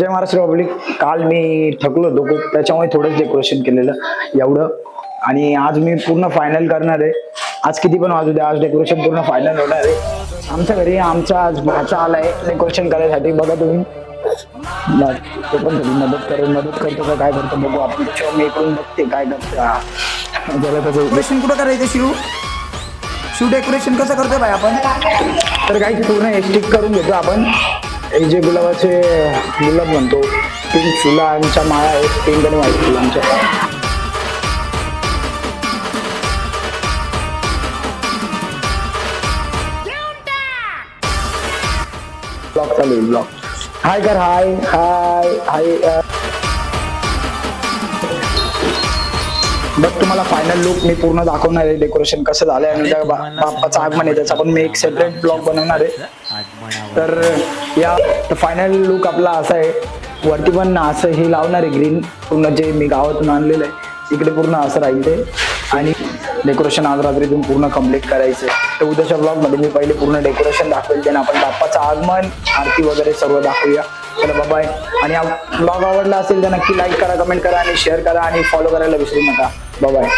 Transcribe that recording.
जय Maharashtra public. काल मी थकलो होतो खूप, त्याच्यामुळे थोडंच डेकोरेशन केलेलं एवढं. आणि आज मी पूर्ण फायनल करणार आहे. आज किती पण वाजू द्या, आज डेकोरेशन पूर्ण फायनल होणार आहे. आमच्या घरी आमचा आज भाचा आलाय डेकोरेशन करायसाठी. बघा तुम्ही, तो पण थोडी मदत करतो का काय करतो बघू आपण. मी इकडून बघते काय करतो. डेकोरेशन कुठं करायचं शिव डेकोरेशन कसं करतोय भाई आपण? तर काही पूर्ण स्टिक करून घेतो आपण. हे जे गुलाबाचे गुलाब म्हणतो, पिंक फुलांच्या माळा आहेत, पिंक आणि व्हाईट फुलांच्या. ब्लॉग चालू आहे, ब्लॉग. हाय कर, हाय हाय हाय. बघ तुम्हाला फायनल लुक मी पूर्ण दाखवणार आहे, डेकोरेशन कसं झालंय आणि बाप्पाचं आगमन आहे त्याचा पण मी एक सेपरेट ब्लॉग बनवणार आहे. तर या फायनल लुक आपला असा आहे. वरती पण असं हे लावणार आहे ग्रीन, पूर्ण जे मी गावातून आणलेलं आहे इकडे पूर्ण असं राहील ते. आणि डेकोरेशन आज रात्रीतून पूर्ण कम्प्लीट करायचं आहे. तर उद्याच्या ब्लॉगमध्ये मी पहिले पूर्ण डेकोरेशन दाखवेल, त्यांना आपण बाप्पाचं आगमन, आरती वगैरे सर्व दाखवूया. चला बाय. आणि हा ब्लॉग आवडला असेल तर नक्की लाईक करा, कमेंट करा आणि शेअर करा आणि फॉलो करायला विसरू नका. बाय.